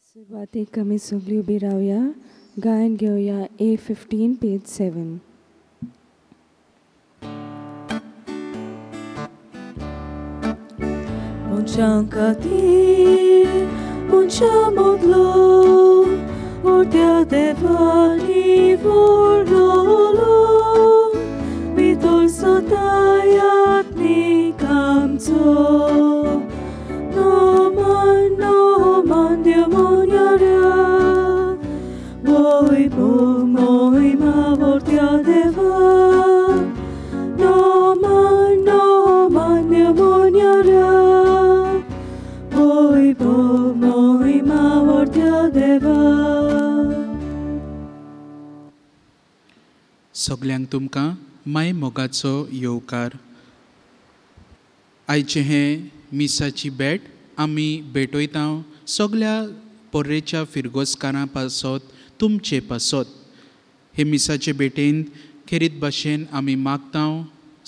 सुरुवातीक आमी सगळीं उबी रावया गायन घेवया A15 page 7. Munchang katir, munchang modlo, ortia devani vorlolo, mitol sotayat ni kamto, no man diamoniara, boy moi ma ortia deva, no man diamoniara. Moi ma vortia deva. सगल्यांक तुमकां माय मोगाचो येवकार. आयचे हे मिसाची भेट आमी भेटयता सगल्या पोर्रेच्या फिरगोसकारां पासत तुमचे पासत. हे मिसाचे भेटेंत खेरीत भाशेन आमी मागता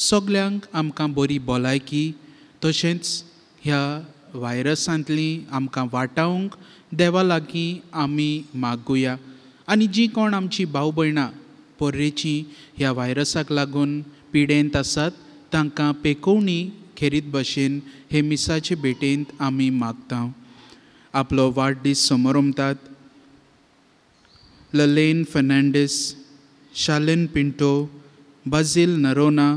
सगल्यांक आमकां बरी भलायकी तशेंच ह्या व्हायरसांतली आमकां वाटावंक देवा लागीं आमी मागुया. आनी जीं कोण आमची भाव भयणां पोर्रेची ह्या व्हायरसाक लागून पिडेंत आसात तांकां पेकोवणी खेरीत भाशेन हे मिसाचे भेटेंत आमी मागता. आपलो वाडदीस समोरमतात ललेन फेर्नांडीस, शालेन पिंटो, बाजील नरोना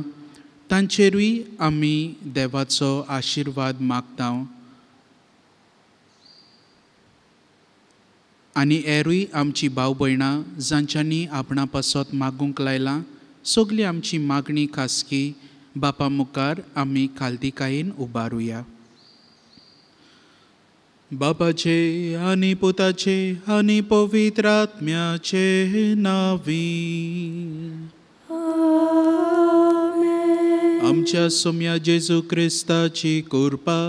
तांचेरूय आमी देवाचो आशिर्वाद मागता. आनी हेरूय आमची भाव भयणां जांच्यांनी आपणा पासत मागूंक लायलां सगली आमची मागणी खासगी बापा मुखार आमी खालतीकायेन उबारुया. बापाचे आनी पुताचे आनी पवित्र आत्म्याचे नांवी आमच्या सोम्या जेजू क्रिस्ताची कृपा,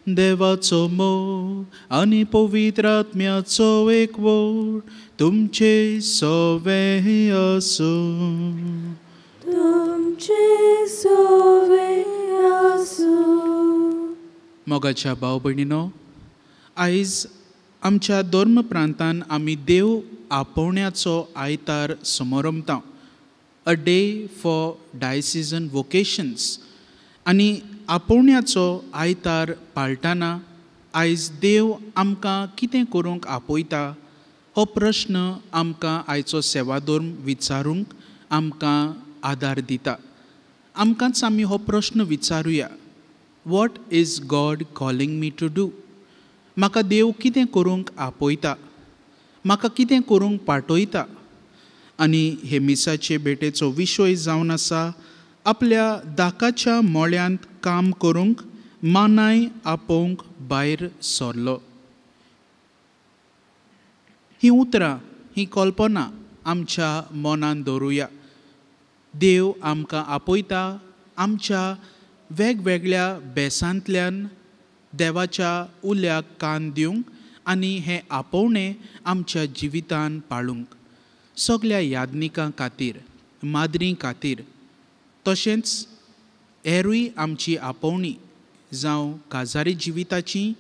देवाचो मोग आनी पवित्र आत्म्याचो एकवट तुमचे सवे आसूं. मोगाच्या भाव भयणीनो, आयज आमच्या धर्म प्रांतान आमी देव आपोवण्याचो आयतार समोरमता. A day for डायसिजन वोकेशन्स. आनी आपोवण्याचो आयतार पाळटना आयज देव आमकां कितें करूंक आपयता हो प्रश्न आमकां आयचो सेवाधर्म विचारूंक आमकां आदार दिता. आमकांच आमी हो प्रश्न विचारुया, what is God calling me to do? म्हाका देव कितें करूंक आपयता, म्हाका कितें करूंक पाठयता. आनी हे मिसाचे भेटेचो विशय जावन आसा आपल्या दाकाच्या मोळ्यांत काम करूंक मानाय आपोवंक भायर सरलो. ही उतरां, ही कल्पना आमच्या मनान दवरुया. देव आमकां आपयता आमच्या वेगवेगळ्या बेसांतल्यान देवाच्या उल्याक कान दिवंक आनी हें आपोवणें आमच्या जिवितान पाळूंक. सगल्या याज्ञिकां खातीर, माद्री खातीर तशेंच हेरूय आमची आपोवणी जावं काजारी जिविताची,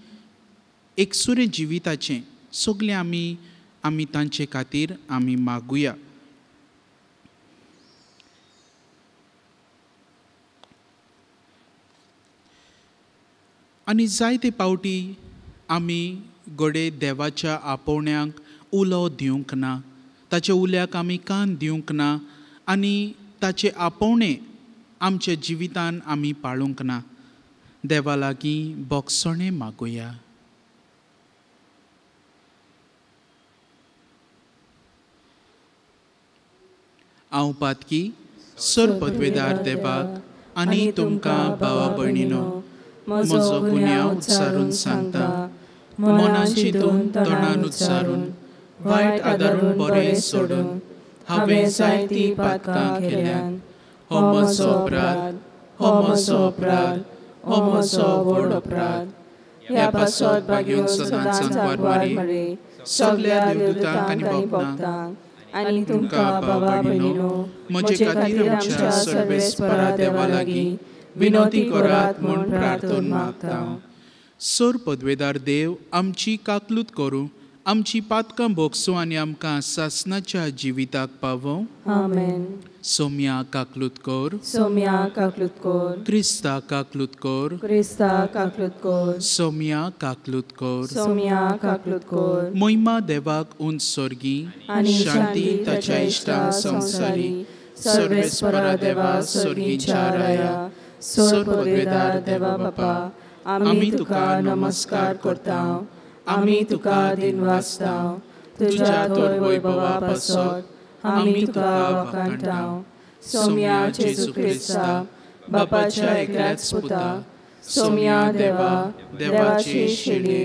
एकसुरे जिविताचें सगलें आमी तांचे खातीर आमी मागुया. आनी जायते पावटी आमी घोडे देवाच्या आपोवण्यांक उलो दिवंक ना, ताच्या उल्याक आमी कान दिवंक ना आनी ताचे आपोवणें आमच्या जिवितान आमी पाळूंक ना. देवा लागीं बोगसणें मागुया. हांव पातकी सर पदवेदार देवाक आनी तुमकां भावा भयणीनो म्हजो गुन्यांव उच्चारून सांगता. मनान चिंतून तोंडान उच्चारून वायट आदारून बरें सोडून हांवें जायतीं पातकां केल्यान. हो म्हजो अपराध, हो म्हजो अपराध, हो म्हजो व्हड अपराध. ह्या पासत भाग्यून सदांच सांगवार मारी सगल्या देवदूतांक आनी भक्तांक आनी तुमकां भावा भयणीनो म्हजे खातीर आमच्या सर्वेस्परा देवा लागीं विनोदी करात म्हूण प्रार्थना मागता. सर पदवेदार देव आमची काकलूत करूं आमची पातकां भोगसूं आनी आमकां सासणाच्या जिविताक पावो. Amen. Somia Kaklutkoor, Somia Kaklutkoor, Krista Kaklutkoor, Krista Kaklutkoor, Somia Kaklutkoor. Somia Kaklutkoor, मोहिमा देवाक उंच सोर्गी, आणि शांती ताच्या इश्टांक संवसारी. सर्वेस्परा देवा सोर्गीच्या राया, सोर पदवेदार देवा बापा, आमी तुका नमस्कार करतां, आमी तुका दिनवासतां, तुज्या तोर वैभवा पासत आमी तुका वखाणटां. सोम्या जेजू क्रिस्ता, बापाच्या एकल्याच पुता, सोम्या देवा, देवाचे शेळे,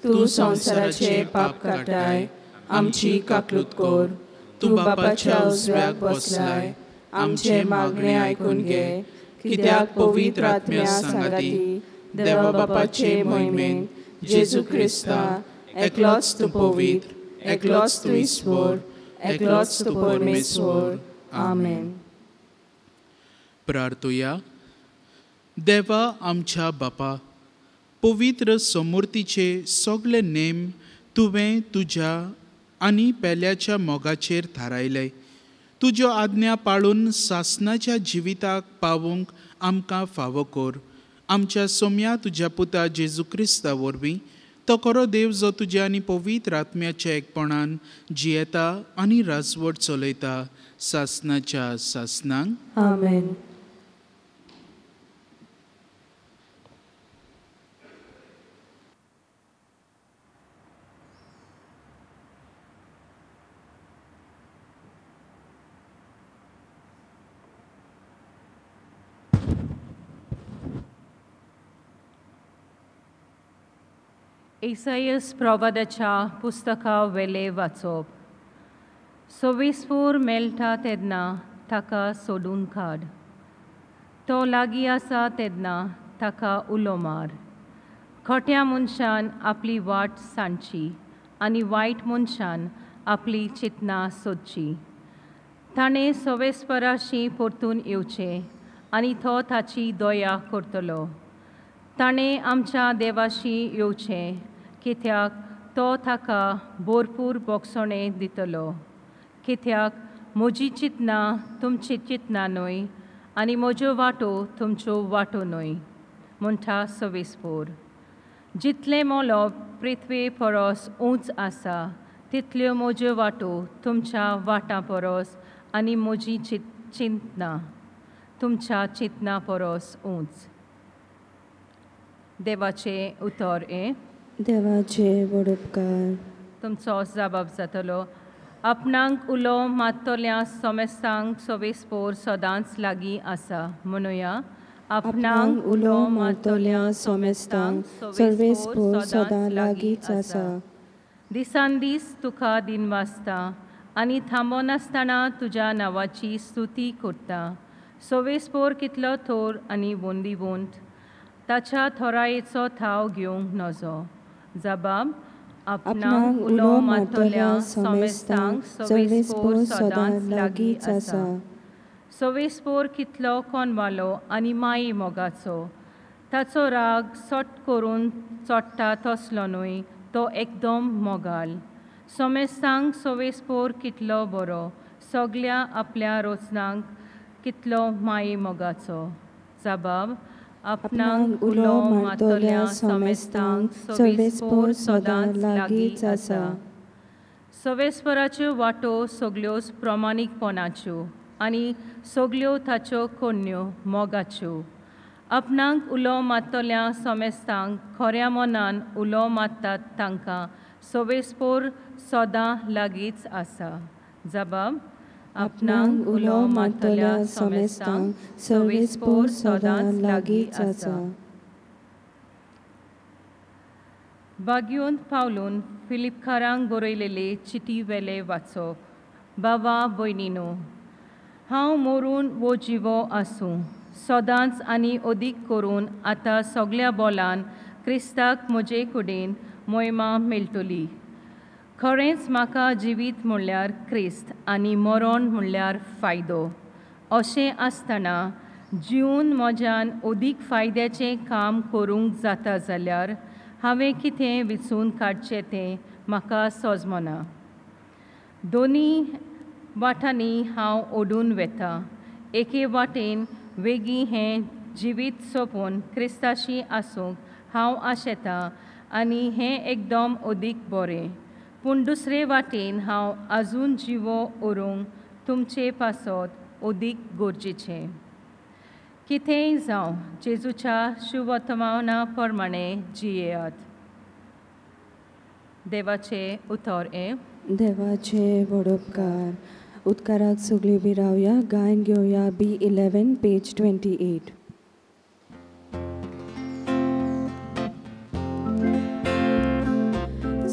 तूं संवसाराचे पाप काटाय, आमची काकलूत कोर. तूं बापाच्या उजव्याक बसलाय, आमचे मागणे आयकून घे, कित्याक पवित्र आत्म्या सांगाती देवा बापाचे मोहिमेन जेजू क्रिस्ता, एकलोच तूं पवित्र, एकलोच तूं ईश्वर, एकलोच तूं परमेश्वर. आमेन. प्रार्थुया. देवा आमच्या बापा, पवित्र समूर्तीचे सगळे नेम तुवें तुज्या आनी पेल्याच्या मोगाचेर थारायले. तुज्यो आज्ञा पाळून सासणाच्या जिविताक पावूंक आमकां फावो कोर. आमच्या सोम्या तुज्या पुता जेजू क्रिस्ता वरवीं तो खरो देव जो तुज्या आनी पवित्र आत्म्याच्या एकपणान जियेता आनी राजवट चलयता सासणाच्या सासणांक. आमेन. इसायस प्रवादाच्या पुस्तका वेले वाचप. सविस्पूर मेळटा तेन्ना ताका सोडून काड. तो लागीं आसा तेन्ना ताका उलो मार. खोट्या मनशान आपली वाट सांडची आनी वायट मनशान आपली चिंतना सोदची. ताणें सवेस्पराशी परतून येवचें आनी तो ताची दया करतलो. ताणें आमच्या देवाशी येवचें, कित्याक तो ताका भरपूर बोगसणें दितलो. कित्याक म्हजी चिंतना तुमची चिंतना न्हय आनी म्हज्यो वाटो तुमच्यो वाटो न्हय, म्हणटा सवेस्पर. जितलें मोलो पृथ्वे परस उंच आसा, तितल्यो म्हज्यो वाटो तुमच्या वाटां परस आनी म्हजी चिंतना तुमच्या चिंतना परस उंच. देवाचे उतर देवाचे व्हड उपकार. तुमचो जबाब जातलो. आपणांक उलो मात्तोल्या सोमेस्तांक सवेस्पर सदांच लागीं आसा. म्हणुया, आपणांक उलो मारतल्या सोमेस्तांक सर्वेस्पर सदां लागींच आसा. दिसान दीस तुका दिनवासता आनी थांबनासतना तुज्या नांवाची स्तुती करता. सवेस्पर कितलो थोर आनी वंदिवंत, ताच्या थोरायेचो थाव घेवंक नजो. जबाब. आपणांक उलो मारतल्या सोमेस्तांक सवेस्पर सदांच लागींच आसा. सवेस्पर कितलो कोनवालो आनी माये मोगाचो, ताचो राग सट करून चोडटा तसलो न्हय, तो एकदम मोगाल. सोमेस्तांक सवेस्पर कितलो बरो, सगल्या आपल्या रोचनांक कितलो माये मोगाचो. जबाब. आपणांक उलो मारतल्या सोमेस्तांक सवेस्पर सदांच लागींच आसा. सवेस्पराच्यो वाटो सगल्योच प्रमाणीकपणाच्यो आनी सगल्यो ताच्यो कन्यो मोगाच्यो. आपणांक उलो मारतल्या सोमेस्तांक खऱ्या मनान उलो मारतात तांकां सवेस्पर सदां लागींच आसा. जबाब. आपणांक उलो मारतल्या सोमेस्तांक सवेस्पर सदांच लागींच आसा. बाग्योंत पावलून फिलिपकारांक बरयलेले चिटी वेले वाचप. बाबा भयणीनो, हांव मरून वो जिवो आसूं, सदांच आनी अदीक करून आतां सगल्या बोलान क्रिस्ताक म्हजे कडेन मोहिमा मेळटली. खरेंच म्हाका जिवीत म्हणल्यार क्रिस्त आनी मरण म्हणल्यार फायदो. अशें आसतना जिवन म्हज्यान अदीक फायद्याचें काम करूंक जाता जाल्यार हांवें कितें विचून काडचें तें म्हाका सोजमना. दोनी वाटांनी हांव ओडून वेता. एके वाटेन वेगी हें जिवीत सोंपोवन क्रिस्ताशी आसूंक हांव आशेतां आनी हें एकदम ओदीक बरें. पूण दुसरे वाटेन हांव आजून जिवो उरूंक तुमचे पासत ओदीक गरजेचें. कितेंय जावं जेजूच्या शुभवर्तमाना प्रमाणे जियेयात. देवाचे उतर देवाचे वडोपकार. उद्काराक सगळीं बी रावया. गायन घेवया B11 page 28.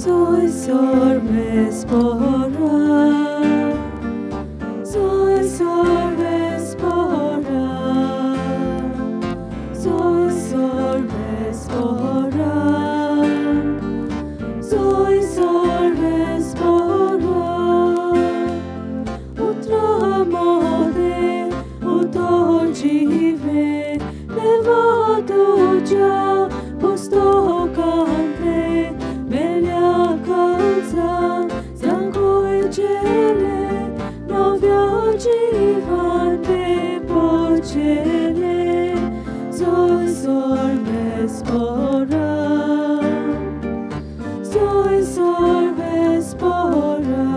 Soy sorbes pora, soy sorbes pora, soy sorbes pora, soy sorbes pora. Utra mode, utor jive, nevado ja, posto cante. Soy sorbes pora, soy sorbes pora,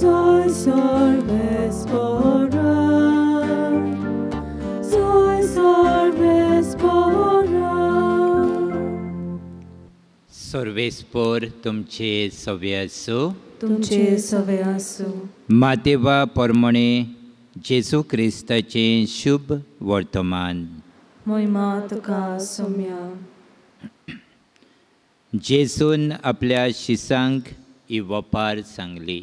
soy sorbes pora, soy sorbes pora. सर्वेस्पोर तुमचे सवे आसूं. तुमचे सवे आसूं. मातेवा प्रमाणे जेजू क्रिस्ताचें शुभ वर्तमान. महिमा तुका सोम्या. जेजून आपल्या शिसांक ही वपार सांगली.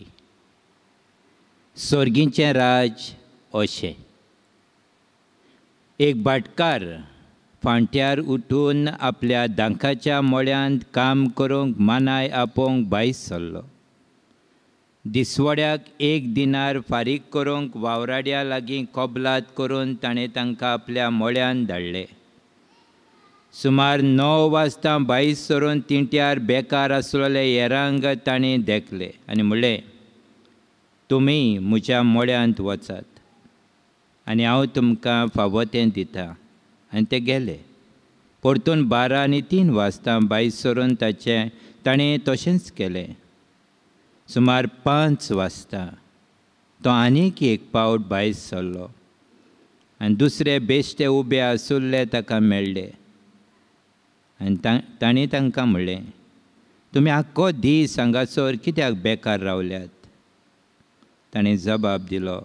स्वर्गीचें राज अशें. एक भाटकार फांट्यार उठून आपल्या दांकाच्या मळ्यांत काम करूंक मानाय आपोवंक भायर सरलो. दिसवड्याक 1 दिनार फारीक करूंक वावराड्या लागीं कबलात करून ताणें तांकां आपल्या मळ्यांत धाडले. सुमार 9 वाजता भायर सरून तिंट्यार बेकार आसलेले हेरांक ताणें देखले आनी म्हणलें, तुमी म्हज्या मळ्यांत वचात आनी हांव तुमकां फावो तें दितां. आनी ते गेले. परतून 12 आनी 3 वाजता भायर सरून ताणें तशेंच केलें. सुमार 5 वाजता तो आनीक एक पावट भायर सरलो आनी दुसरे बेश्टे उबे आसुल्ले ताका मेळ्ळे आनी ताणें तांकां म्हणलें, तुमी आख्खो दीस हांगासर कित्याक बेकार रावल्यात? ताणें जबाब दिलो,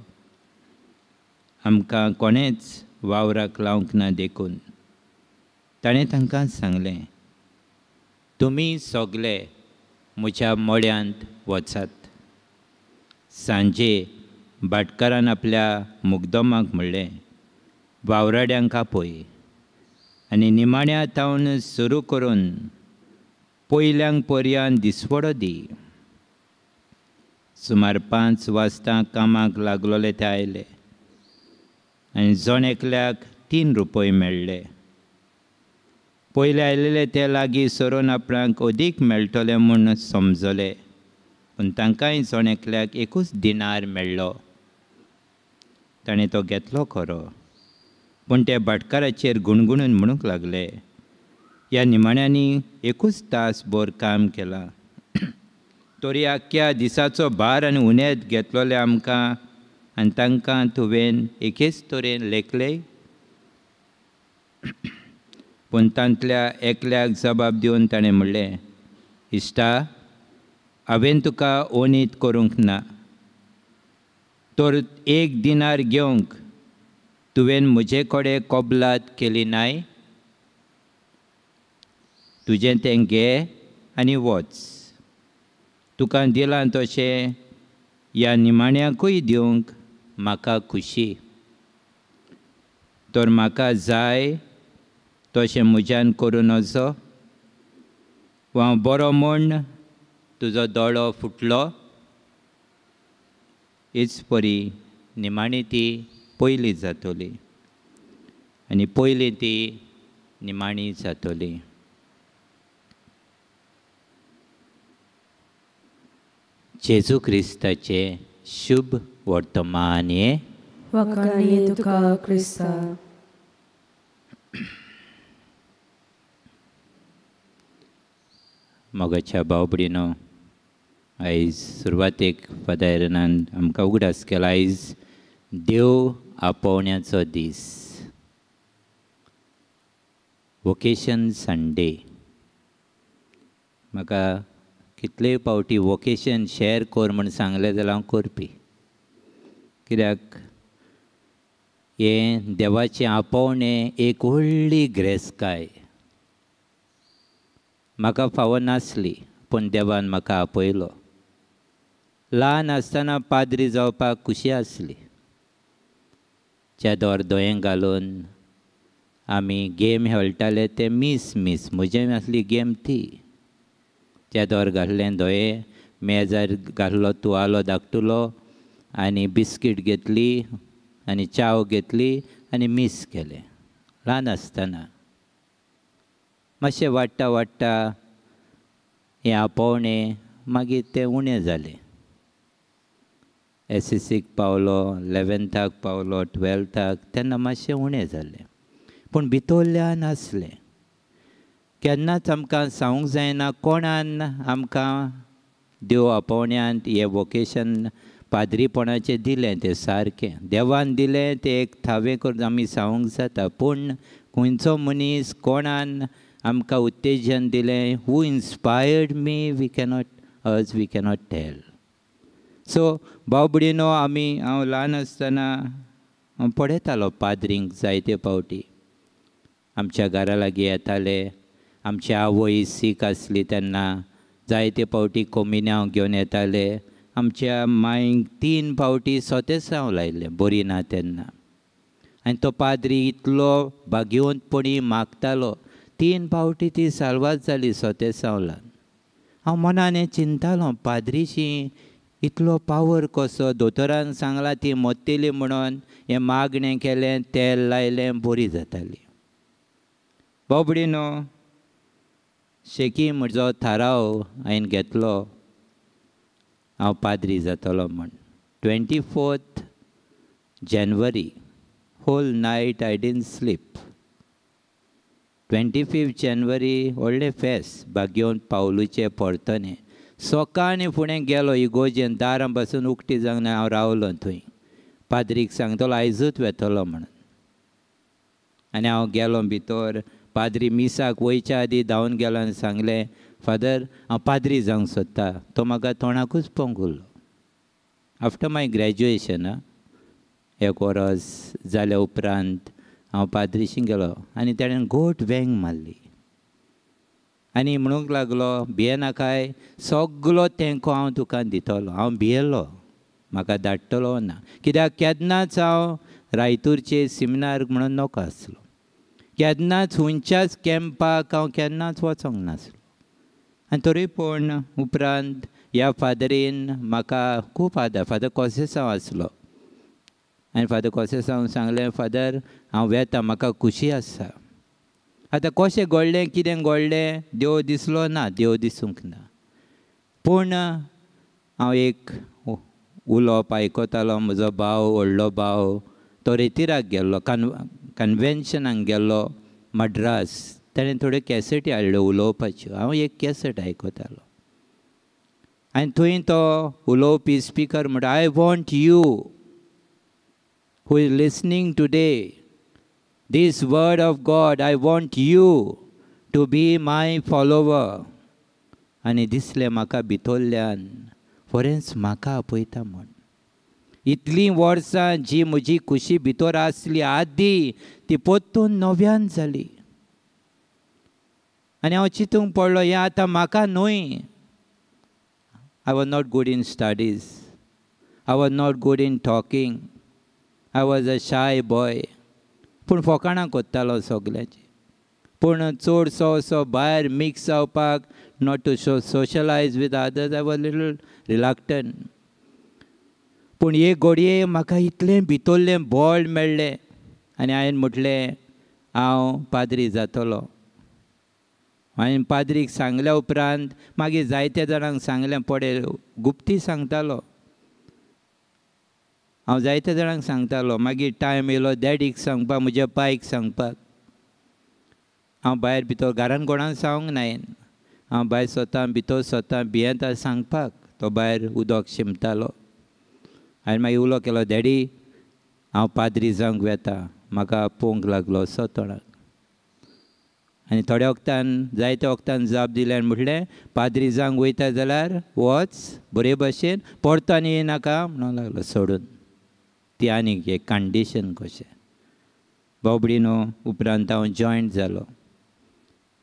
आमकां कोणेच वावराक लावंक ना देखून. ताणें तांकां सांगलें, तुमी सगळे म्हज्या मळ्यांत वचात. सांजे भाटकारान आपल्या मुगदमाक म्हणलें, वावराड्यांक आपय आनी निमाण्या तावन सुरू करून पयल्यांक पर्यंत दिसवडो दी. सुमार 5 वाजता कामाक लागलोले ते आयले आनी जण एकल्याक 3 रुपये मेळ्ळे. पयले आयलेले ते लागीं सरून आपणाक अदीक मेळटले म्हूण समजले, पूण तांकांय जण एकल्याक 1 दिनार मेळ्ळो. ताणें तो घेतलो खरो, पूण ते भाटकाराचेर गुणगुणून म्हणूंक लागले, ह्या निमाण्यांनी 1 तास भर काम केलां, तरी आख्ख्या दिसाचो भार आनी उणेंत घेतलोले आमकां आनी तांकां तुवें एकेच तरेन लेखले. पूण तांतल्या एकल्याक जबाब दिवन ताणें म्हणलें, इश्टा, हांवें तुका ओनीत करूंक ना, तर 1 दिनार घेवंक तुवें म्हजे कडेन कबलात केली नाय? तुजें तें घे आनी वच. तुका दिलां तशें ह्या निमाण्याकूय दिवंक म्हाका खुशी. तर म्हाका जाय तशें म्हज्यान करून वचो, वा बरो म्हूण तुजो दोळो फुटलो. हीच परी निमाणी ती पयली जातली आनी पयली ती निमाणी जातली. जेजू क्रिस्ताचे शुभ वर्तमान हे वखाणी तुका क्रिस्ता. मोगाच्या भाव भयणीनो, आयज सुरवातेक फादरान आमकां उगडास केला. आयज देव आपोवण्याचो दीस, वोकेशन संडे. म्हाका कितलेय फावटी वोकेशन शेअर कर म्हण सांगलें जाल्यार हांव करपी. कित्याक हें देवाचें आपोवणें एक व्हडली ग्रेस्काय. म्हाका फावो नासली पूण देवान म्हाका आपयलो. ल्हान आसतना पाद्री जावपाक खुशी आसली. चेदोर दोयें घालून आमी गेम खेळटाले ते मीस म्हजे आसली गेम ती. चेदोर घातलें दोये, मेजार घातलो तुवालो धाकटुलो आनी बिस्कीट घेतली आनी चाव घेतली आनी मीस केलें. ल्हान आसतना मातशें वाडटा वाडटा हें आपोवणें मागीर तें उणें जालें. एसीसीक पावलो, 11थाक पावलो, 12थाक, तेन्ना मातशें उणें जालें. पूण भितरल्यान आसलें. केन्नाच आमकां सांगूंक जायना कोणान आमकां देव आपोवण्यांत हें वोकेशन पाद्रीपणाचें दिलें तें सारकें. देवान दिलें तें एक थावें करून आमी सांगूंक जाता. पूण खंयचो मनीस कोणान आमकां उत्तेजन दिलें, who inspired me, we cannot tell. So भाव भयणीनो, हांव ल्हान आसतना हांव पळयतालो पाद्रींक जायते फावटी. आमच्या घरा लागीं येताले. आमची आवय सीक आसली तेन्ना जायते फावटी कोमिन्यांव घेवन येताले. आमच्या मांयक 3 फावटी सोतेसांव लायलें बरी ना तेन्ना. आनी तो पाद्री इतलो भाग्यवंतपणी मागतालो. 3 फावटी ती साल्वात जाली सोतेसांवलान. हांव मनान हें चिंतालो, पाद्रीची इतलो पावर कसो. दोतोरान सांगलां ती मरतली म्हणून हें मागणें केलें, तेल लायलें, बरी जाताली. भाव भयणीनो, शेकी म्हजो थाराव हांवें घेतलो हांव पाद्री जातलो म्हण. 24th January, whole night I didn't sleep. 25th January व्हडलें फेस्त, भाग्यवंत पावलूचें परतोनें. सकाळीं फुडें गेलो इगोजेन, दारां पासून उक्ती जावंक ना. हांव रावलो थंय. पाद्रीक सांगतलो आयजूच वेतलो म्हणून. आनी हांव गेलो भितर. पाद्री मिसाक वयच्या आदीं धांवन गेलो आनी सांगलें, फादर हांव पाद्री जावंक सोदता. तो म्हाका तोंडाकूच पळोवंक उरलो. आफ्टर माय ग्रॅज्युएशन 1 वर्स जाल्या उपरांत हांव पाद्रीशी गेलो आनी ताणें गोट वेंग मारली आनी म्हणूंक लागलो, भियेनाकाय, सगलो तेंको हांव तुका दितलो. हांव भियेलो, म्हाका धाडटलो ना. कित्याक केन्नाच हांव रायतूरचे सेमिनार म्हणून नोको आसलो. केन्नाच खंयच्याच कॅम्पाक हांव केन्नाच वचोंक नासलो. आनी तरी पूण उपरांत ह्या फादरीन म्हाका खूब आदार. फादर कोसेसांव आसलो आनी फादर कोसेसांव सांगलें, फादर हांव वेता, म्हाका खुशी आसा. आतां कशें घडलें, कितें घडलें, देव दिसलो ना, देव दिसूंक ना. पूण हांव एक उलोवप आयकतालो. म्हजो भाव, व्हडलो भाव, तो रेतिराक गेल्लो, कन्वेन्शनाक गेल्लो मद्रास. ताणें थोड्यो कॅसेटी हाडल्यो उलोवपाच्यो. हांव एक कॅसेट आयकतालो आनी थंय तो उलोवपी स्पिकर म्हणटा, I want you who is listening today this word of God, I want you to be my follower. आनी दिसलें म्हाका भितरल्यान फॉरेन्स म्हाका आपयता म्हण. इतलीं वर्सां जी म्हजी खुशी भितर आसली आदी, ती परतून नव्यान जाली. आनी हांव चिंतूंक पडलो, हें आतां म्हाका न्हय. I was not good in studies. I was not good in talking. I was a shy boy. पूण फकाणां कोत्तालो सगल्याची. पूण चडसो असो भायर मिक्स जावपाक, not to socialise with others, I was little reluctant. पूण एक घडये म्हाका इतलें भितरलें बळ मेळ्ळें आनी हांवें म्हटलें, हांव पाद्री जातलो. हांवें पाद्रीक सांगल्या उपरांत मागीर जायत्या जाणांक सांगलें पडे गुप्ती सांगतालो हांव जायत्या जाणांक सांगतालो मागीर टायम येयलो डॅडीक सांगपाक म्हज्या बायक सांगपाक हांव भायर भितर घरान कोणाक सांगूंक नायन हांव भायर स्वता भितर स्वता भियेता सांगपाक तो भायर उदक शिंपतालो हांवें मागीर उलो केलो डॅडी हांव पाद्री जावंक वेता म्हाका पळोवंक लागलो सोतोणाक आनी थोड्या वक्तान जायत्या वक्तान जाप दिलें आनी म्हटलें पाद्री जावंक वयता जाल्यार वच बरे भशेन परतो आनी येनाका म्हणूंक लागलो सोडून ती आनीक एक कंडिशन कशें बावबडीनो उपरांत हांव जॉयंट जालो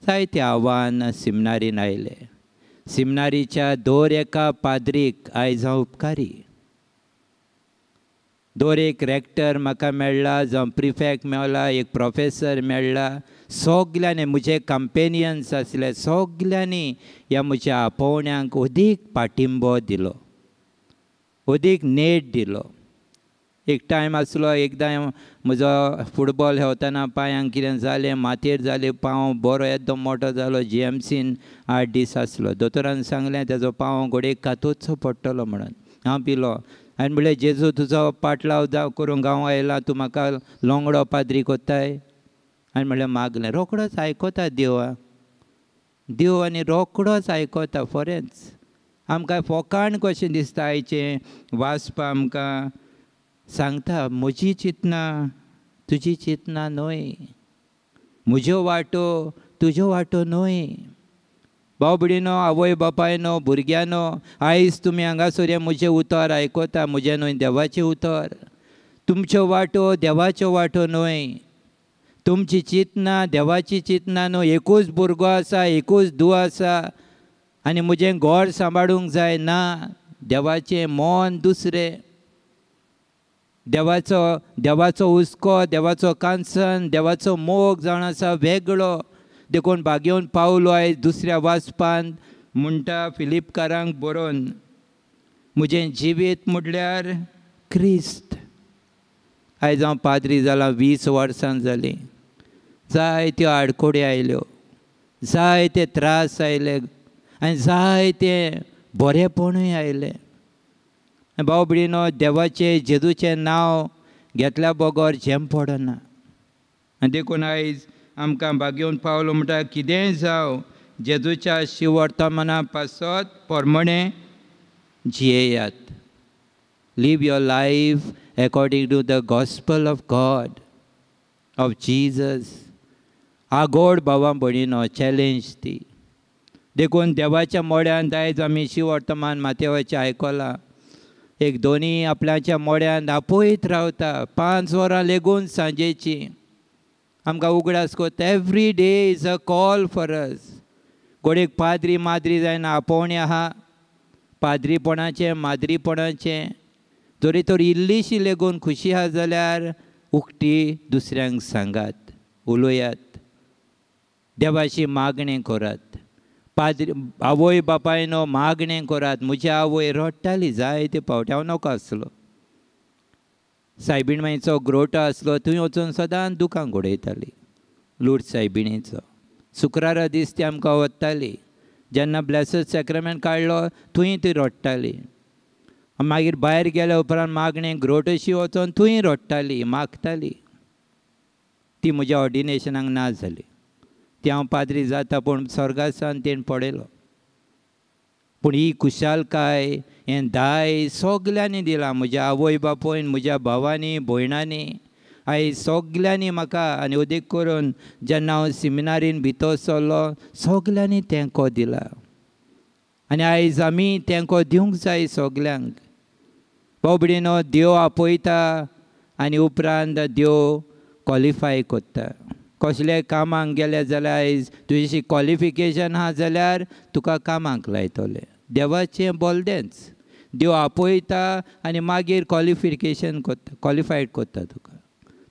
जायते आव्हान सिमनारीन आयले सिमनारीच्या दर एका पाद्रीक आयज हांव उपकारी दर एक रॅक्टर म्हाका मेळ्ळा जावं प्रिफॅक्ट मेळ्ळा एक प्रोफेसर मेळ्ळा सगल्यांनी म्हजे कंपेनियन्स आसले सगल्यांनी ह्या म्हज्या आपोवण्यांक अदीक पाठिंबो दिलो अदीक नेट दिलो एक टायम आसलो एकदां म्हजो फुटबॉल खेळतना पांयांक कितें जालें मातयेर जालें पांव बरो एकदम मोठो जालो GMCन 8 दीस आसलो दोतोरान सांगलें तेजो पांव घोडेक कातूचो पडटलो म्हणून हांव पिलो आनी म्हणलें जेजू तुजो पाटलाव जावं करूंक हांव आयला तूं म्हाका लोंगडो पाद्री कोत्ताय आनी म्हणलें मागलें रोखडोच आयकोता देव आनी रोखडोच आयकोता फॉरेंच आमकां फोकाण कशें दिसता आयचें वाचपा आमकां सांगता म्हजी चिंतना तुजी चिंतना न्हय म्हज्यो वाटो तुज्यो वाटो न्हय बावबडीनो आवय बापायनो भुरग्यानो आयज तुमी हांगासर हे म्हजें उतर आयकोता म्हजें न्हय देवाचें उतर तुमच्यो वाटो देवाच्यो वाटो न्हय तुमची चिंतना देवाची चिंतना न्हय एकूच भुरगो आसा एकूच धूव आसा आनी म्हजें घर सांबाळूंक जाय ना देवाचें मन दुसरें देवाचो हुस्को देवाचो कांसन देवाचो मोग जावन आसा वेगळो देखून भाग्योन पावलो आयज दुसऱ्या वाचपान म्हणटा फिलिपकारांक बरोवन म्हजें जिवीत म्हटल्यार क्रिस्त आयज हांव पाद्री जालां 20 वर्सां जालीं जायत्यो आडकोडी आयल्यो जायते त्रास आयले आनी जायते बरेपणूय आयले बावबडीनो देवाचें जेजूचें नांव घेतल्या बगर झेम पडना आनी देखून आयज आमकां भाग्योन पावलो म्हणटा कितेंय जावं जेजूच्या शिवर्तमाना पासत पोरमणें जियेयात live your life according to the gospel of God of Jesus आगोड भावां भयणीनो चॅलेंज ती देखून देवाच्या मोड्यान आयज आमी शिवर्तमान माथेवाचें आयकलां एक दोनी आपल्याच्या मोड्यान आपयत रावता 5 वरां लेगून सांजेची आमकां उगडास कोत्ता every day is a call for us घोडेक पाद्री माद्री जायना आपोवणें आहा पाद्रीपणाचें माद्रीपणाचें जरी तर इल्लीशी लेगून खुशी आहा जाल्यार उक्ती दुसऱ्यांक सांगात उलोयात देवाची मागणें करात पाद्री आवय बापायनो मागणें करात म्हजी आवय रडटाली जायते फावटी हांव नोको आसलो सायबिणीचो ग्रोटो आसलो थंय वचून सदां दुकान घोडयताली लूट सायबिणीचो शुक्रारा दीस ती आमकां वत्ताली जेन्ना ब्लेसड सॅक्रमेंट काडलो थंय ती रडटाली मागीर भायर गेल्या उपरांत मागणें ग्रोटशी वचोन थंय रडटाली मागताली ती म्हज्या ऑर्डिनेशनाक ना जाली ती हांव पाद्री जाता पूण स्वर्गासान तेण पडयलो पूण ही खुशालकाय हें दाय सगल्यांनी दिलां म्हज्या आवय बापूयन म्हज्या भावांनी भयणांनी आयज सगल्यांनी म्हाका आनी अदीक करून जेन्ना हांव सेमिनारीन भितर सरलो सगल्यांनी तेंको दिला आनी आयज आमी तेंको दिवंक जाय सगल्यांक बावबडीनो देव आपयता आनी उपरांत देव क्वॉलिफाय कोत्ता कसलेय कामाक गेले जाल्यार आयज तुजेशी क्वॉलिफिकेशन आहा जाल्यार तुका कामाक लायतले देवाचें बोलदेंच देव आपयता आनी मागीर क्वॉलिफिकेशन कोत्ता क्वॉलिफायड कोत्ता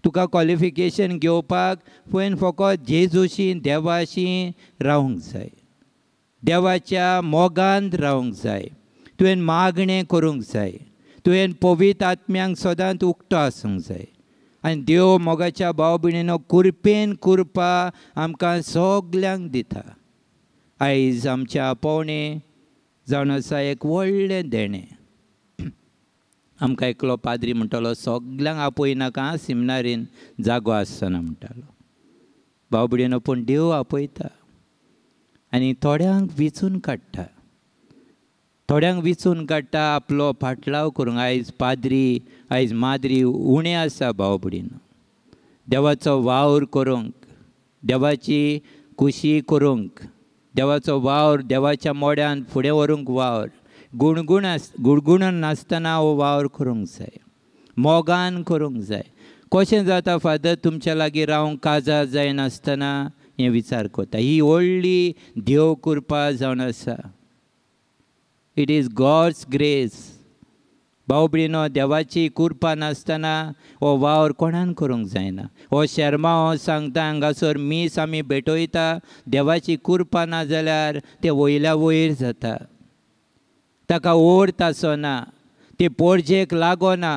तुका क्वॉलिफिकेशन घेवपाक पयन फकत जेजूशी देवाशी रावंक जाय देवाच्या मोगांत रावंक जाय तुवें मागणें करूंक जाय तुवें पवित्र आत्म्यांक सदांच उक्तो आसूंक जाय आनी देव मोगाच्या भाव भयणीनो कुरपेन कुरपा आमकां सगल्यांक दिता आयज आमच्या आपोवणे जावन आसा एक व्हडलें देणें. आमकां एकलो पाद्री म्हणटालो सगल्यांक आपयनाका सिमनारीन जागो आसना म्हणटालो. भाव भयणीनो, पूण देव आपयता आनी थोड्यांक वेंचून काडटा, थोड्यांक वेंचून काडटा आपलो फाटलाव करूंक. आयज पाद्री आयज माद्री उणें आसा भाव भयणीनो. देवाचो वावर करूंक, देवाची खुशी करूंक, देवाचो वावर देवाच्या मोड्यान फुडें व्हरूंक वावर गुणगुणून नासतना हो वावर करूंक जाय, मोगान करूंक जाय. कशें जाता फादर तुमच्या लागीं रावंक काजार जायनासतना हें विचार करता. ही व्हडली देव कृपा जावन आसा. It is God's grace. भाव भयणीनो, देवाची कृपा नासतना हो वावर कोणान करूंक जायना. हो शर्मा हो सांगता हांगासर मीस आमी भेटयता, देवाची कृपा ना जाल्यार ते वयल्या वयर जाता, ताका ओर्त आसना, ते पोरजेक लागना.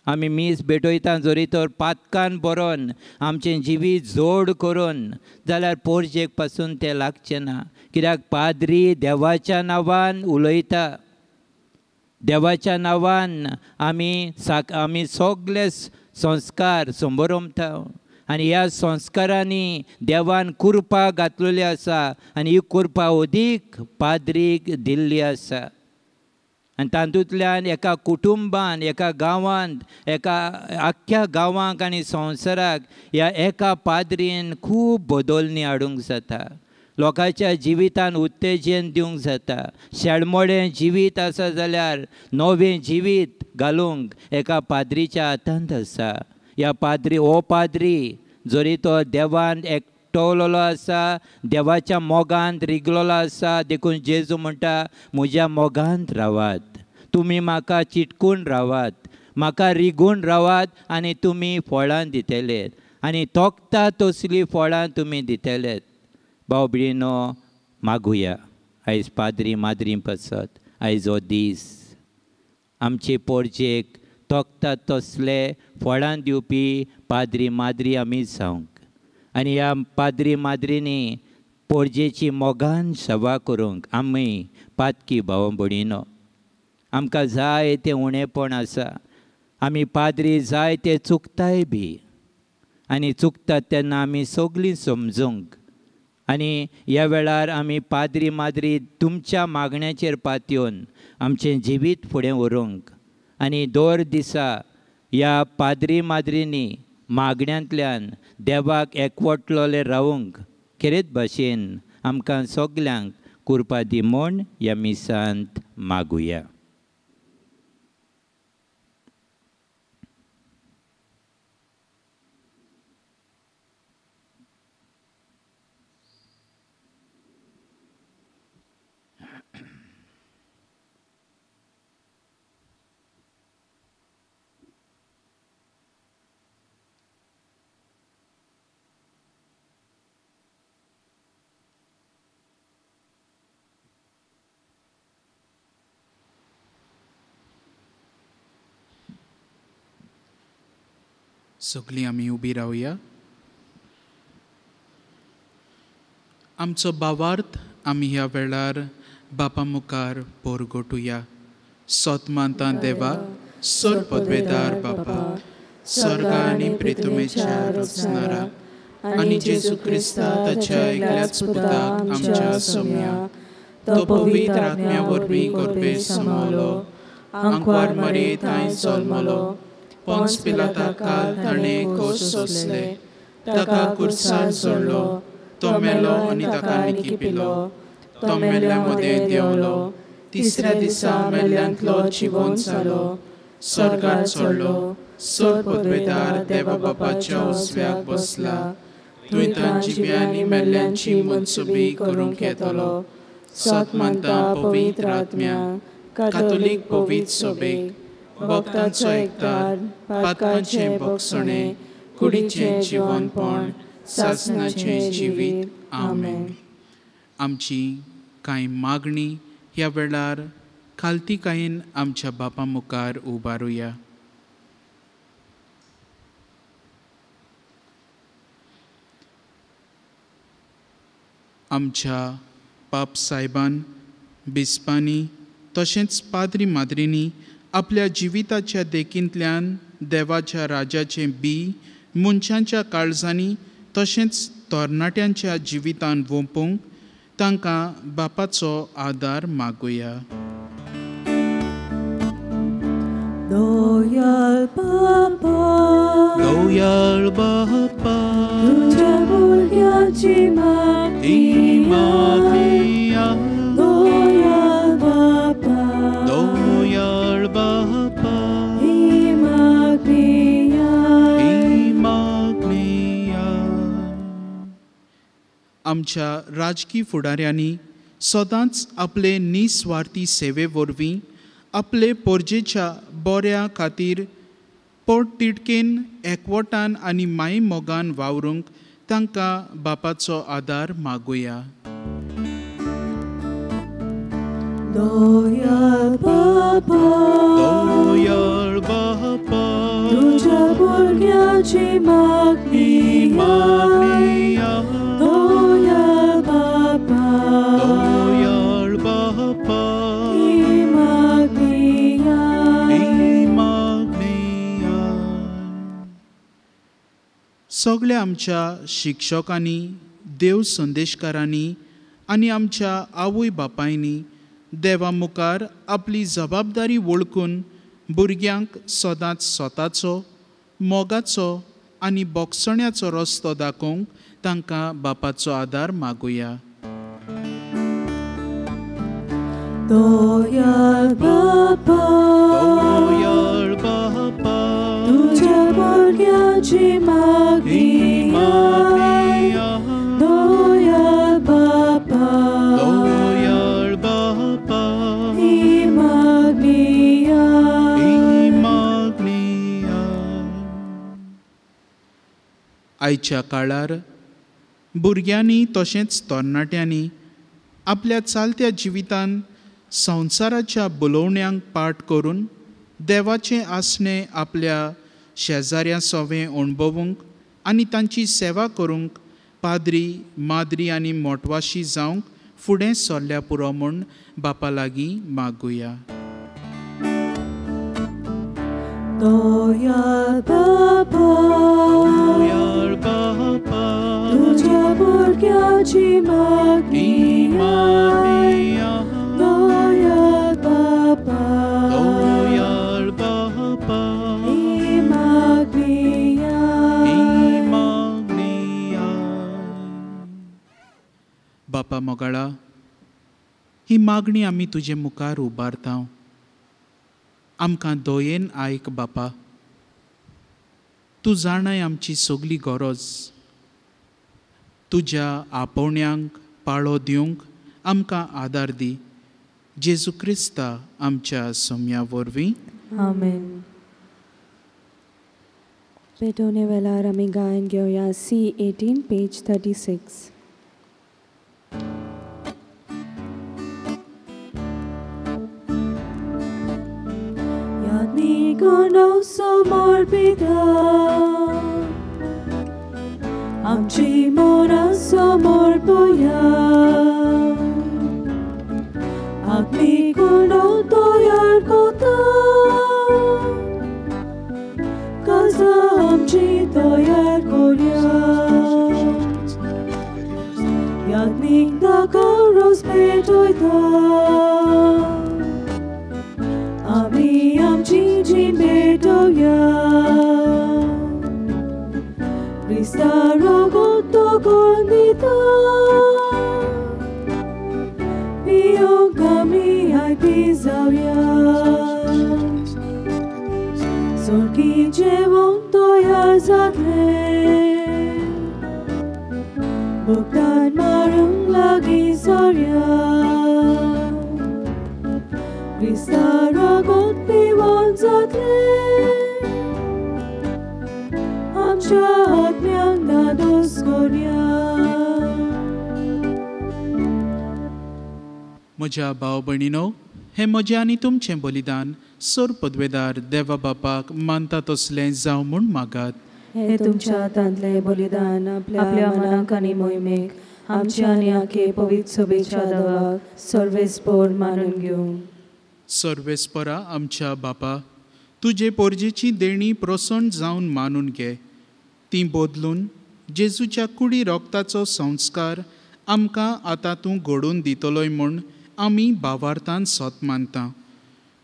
आमी मीस भेटयता जोरी तर पातकान बरोवन आमचें जिवीत जोड करून जाल्यार पोरजेक पासून तें लागचें ना. कित्याक पाद्री देवाच्या नांवान उलयता, देवाच्या नांवान आमी सगळे संस्कार संबरमता आनी ह्या संस्कारांनी देवान कृपा घातलेली आसा आनी ही कृपा अदीक पाद्रीक दिल्ली आसा. आनी तातूंतल्यान एका कुटुंबान, एका गांवांत, एका आख्ख्या गांवांक आनी संवसाराक ह्या एका पाद्रीन खूब बदलणी हाडूंक जाता. लोकांच्या जिवितान उत्तेजन दिवंक जाता. शेळमोडें जिवीत आसा जाल्यार नवें जिवीत घालूंक एका पाद्रीच्या हातांत आसा. ह्या पाद्री हो पाद्री जोरी तो देवान एकटवलेलो आसा, देवाच्या मोगांत रिगलेलो आसा, देखून जेजू म्हणटा म्हज्या मोगांत रावात, तुमी म्हाका चिटकून रावात, म्हाका रिगून रावात आनी तुमी फळां दितलेत आनी तोखता तसलीं फळां तुमी दितलेत. भाव भयणीनो, मागुया आयज पाद्री माद्री पासत आयज हो दीस आमचे पोरजेक तोखता तसले फळां दिवपी पाद्री माद्री आमी जावंक आनी ह्या पाद्री माद्रींनी पोरजेची मोगान सेवा करूंक आमी पातकी भाव भयणीनो. आमकां जाय तें उणेपण आसा, आमी पाद्री जाय ते चुकताय बी आनी चुकतात तेन्ना आमी सगळीं समजूंक आनी ह्या वेळार आमी पाद्री माद्री तुमच्या मागण्याचेर पातयेवन आमचें जिवीत फुडें व्हरूंक आनी दर दिसा ह्या पाद्री माद्रींनी मागण्यांतल्यान देवाक एकवटलोले रावूंक खरेच भाशेन आमकां सगल्यांक कृपा दी म्हूण ह्या मिसांत मागुया. सगळीं आमी उबी रावया. आमचो भावार्थ आमी ह्या वेळार बापा मुखार पोरगोटुया. सोतमांता देवा, सोर पदवेदार बापा, स्वर्गा आनी पृथ्वीच्या रचणारा आनी जेजू क्रिस्ता ताच्या एकल्याच पुताक आमच्या सोम्या, तो पवित्र आत्म्या वरवीं गर्भे समवलो, आंकवार मरेत आयज जल्मलो, पोंस पिलाता काल ताणें कोस सोंसले, ताका कुर्सार जोडलो, तो मेलो आनी ताका निकिपिलो, तो मेल्ल्या मदें देंवलो, तिसऱ्या दिसा मेल्ल्यांतलो जिवंत जालो, स्वर्गांत चडलो, सोर पदवेदार देवा बापाच्या उजव्याक बसला, थंय तां जिव्यांनी मेल्ल्यांची मनसुबी करूंक येतलो. सोत मानता पवित्र आत्म्याक, कातोलीक पवित्र सभेक, भक्तांचो एकठार, पातकांचें भोगसणें, कुडीचें जिवनपण, सासणाचें जिवीत. आमेन. आमची कांय मागणी ह्या वेळार खालतीकायेन आमच्या बापा मुखार उबारुया. आमच्या पाप सायबान, बिस्पांनी तशेंच पाद्री माद्रींनी आपल्या जिविताच्या देखींतल्यान देवाच्या राजाचें बी मनशांच्या काळजांनी तशेंच तरणाट्यांच्या जिवितान वोंपूंक तांकां बापाचो आदार मागुया. दोयाल बापा, दोयाळ बापा, तुझ्या भुरग्याची मागणी मागनिया. दोयाल बापा, दोयाळ बापा, ही मागनिया. आमच्या राजकी फुडाऱ्यांनी सदांच आपले निस्वार्थी सेवे वरवीं आपले पोरजेच्या बऱ्या खातीर पोटतिडकेन एकवटान आनी माई मोगान वावरूंक तांकां बापाचो आदार मागुया. दोयाल बापा, दोयाळ बापा, तुझ्या भुरग्याची मागणी मागनिया. दोयाल बापा, दोयाळ बापा, ही मागनिया. सगळ्या आमच्या शिक्षकांनी, देव संदेशकारांनी आनी आमच्या आवय बापायनी देवा मुखार आपली जबाबदारी वळखून भुरग्यांक सदांच स्वताचो, मोगाचो आनी बोगसण्याचो रस्तो दाखोवंक तांकां बापाचो आदार मागुया. दोयाल बापा, दोयाळ बापा, तुझ्या भुरग्याची मागणी मागनिया. दोयाल बापा, दोयाळ बापा, ही मागनिया. आयच्या काळार भुरग्यांनी तशेंच तरणाट्यांनी आपल्या चालत्या जिवितान संवसाराच्या बुलोवण्यांक पाट करून देवाचें आसणें आपल्या शेजाऱ्यां सोवें अणभवूंक आनी तांची सेवा करूंक पाद्री, माद्री आनी मोटवाशी जावंक फुडें सरल्या पुरो म्हूण बापा लागीं मागुया. दोयाल बापा, दोयाळ बापा, तुझ्या भुरग्याची मागणी मागनिया. दोयाल बापा, दोयाळ बापा, ही मागनिया. बापा मोगाळा, ही मागणी आमी तुजे मुखार उबारता. आमकां दोयेन आयक बापा. तूं जाणाय आमची सगली गरज. तुज्या आपोवण्यांक पाळो दिवंक आमकां आदार दी. जेजू क्रिस्ता आमच्या सोम्या वरवीं. आमेन. पेटोवणे वेळार आमी गायन घेवया C18 page 36. Nicono somor pida, amci mora somor boya, Nicono doyar kota, kaza amci doyar korya, Yadnik da karos petoida. Ami amci jimbetoya, Krista rogoto gondita, Pio kami ay pisavya, Sorki jevon toya zadle, Buktan marung lagi sorya. Krista rogot piwon zatle, amcia atmiang dados korya. म्हज्या भाव भयणीनो, हें म्हजें आनी तुमचें बलिदान सोर पदवेदार देवा बापाक मानता तसलें जावं म्हूण मागात. हे तुमच्या हातांतलें बलिदान आपल्या मनाक आनी मोहिमेक आमच्या आनी आखे पवित्र सभेच्या दवाक सर्वेस्पोर मानून घेवंक. सर्वेस्परा आमच्या बापा, तुजे पोरजेची देणी प्रसन्न जावन मानून घे. ती बदलून जेजूच्या कुडी रोगताचो संस्कार आमकां आतां तूं घडोवन दितलोय म्हूण आमी भावार्थान सोत मानता.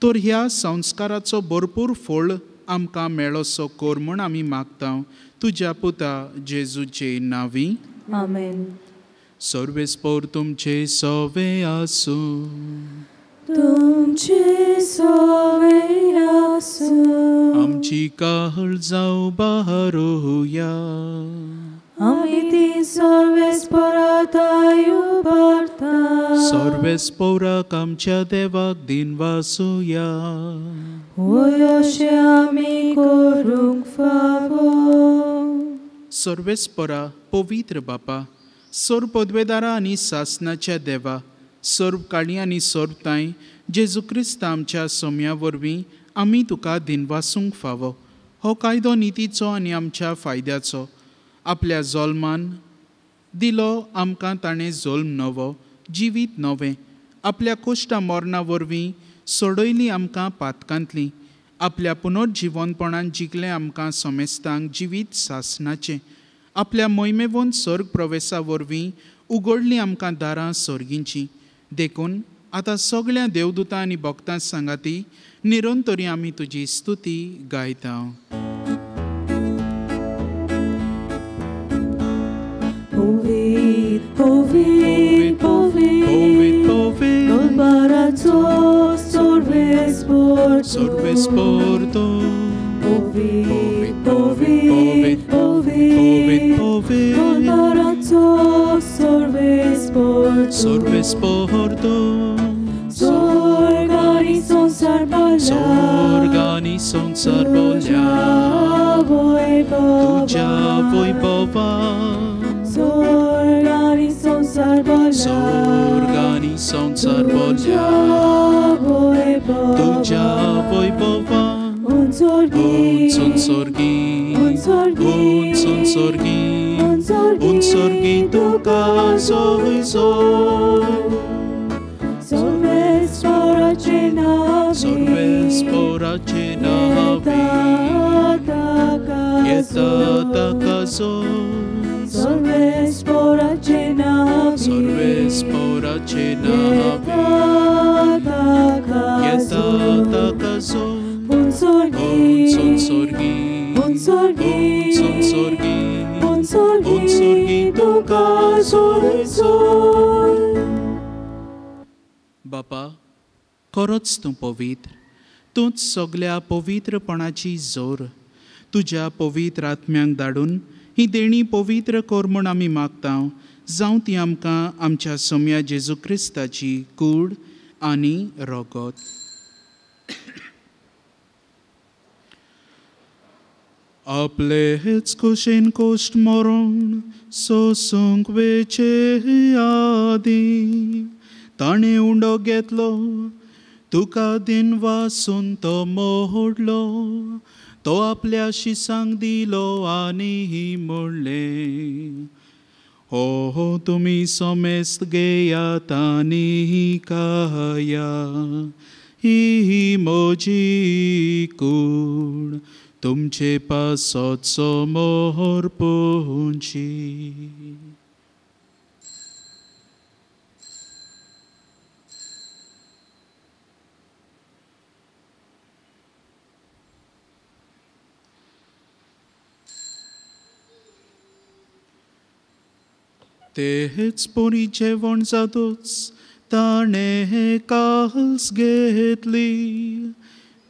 तर ह्या संस्काराचो भरपूर फळ आमकां मेळोसो कोर म्हूण आमी मागता तुज्या पुता जेजूचे नांवी. आमेन. सर्वेस्पोर तुमचे सवे आसूं. तुमचे सवे आसूं. आमची काळजां बारोया. आमी ती सर्वेस्पोरांत उबारता. सर्वेस्पोराक आमच्या देवाक दिन वासुया. होय अशें आमी करूंक फावो. सर्वेस्परा पवित्र बापा, सर्व पदवेदारा आनी सासणाच्या देवा, सर्व काळी आनी सर्व ताय जेजू क्रिस्त आमच्या सोम्या वरवीं आमी तुका दिनवासूंक फावो. हो कायदो नितीचो आनी आमच्या फायद्याचो. आपल्या जल्मान दिलो आमकां ताणें जल्म नवो, जिवीत नवें. आपल्या कोश्टा मरणा वरवीं सोडयली आमकां पातकांतली. आपल्या पुनर्जिवनपणान जिखलें आमकां समेस्तांक जिवीत सासणाचें. आपल्या मोहिमेवंत स्वर्ग प्रवेशा वरवीं उगडलीं आमकां दारां सर्गींचीं. देखून आतां सगळ्या देवदूतां आनी भक्तां सांगाती निरंतरी आमी तुजी स्तुती गायता. Povid, povid, povid, povid, Golbarazo, sorvespor, sorvesporto. Povid, povid, povid, povid, Golbarazo, sorvespor, sorvesporto. Sorgani son sarbalya, Sorgani son sarbolja, tuja vojbova. Sorgani son sarbolja, Sorgani son sarbolja, tuja vojbova. Un sorgi, un sorgi, un sorgi, un sorgi, un sorgi, un sorgi tuka soy. Sorvespora cenavi, Sorvespora cenavi, Yeta takazo. Sorvespora cenavi, Sorvespora cenavi, Yeta takazo. Un sorgi, Un sorgi, un sorgi, un sorgi, un sorgi, un sorgi tuka soy. बापा, खरोच तूं पवित्र. तूंच सगळ्या पवित्रपणाची जोर. तुज्या पवित्र आत्म्यांक धाडून ही देणी पवित्र कर म्हूण आमी मागता. जावं ती आमकां आमच्या सोम्या जेजू क्रिस्ताची कूड आनी रोगत. आपलेच कुशीन कोश्ट मरण सोसूंक वेचे आदी ताणें उंडो घेतलो. तुका दिन वासून तो मोडलो. तो आपल्या शिसांक दिलो आनी म्हणलें, हो तुमी समेस्त घेयात आनी खाया. ही म्हजी कूड तुमचे पासोचो मोहर पोंची. तेच पोरी जेवण जातोच ताणें काल्स घेतली.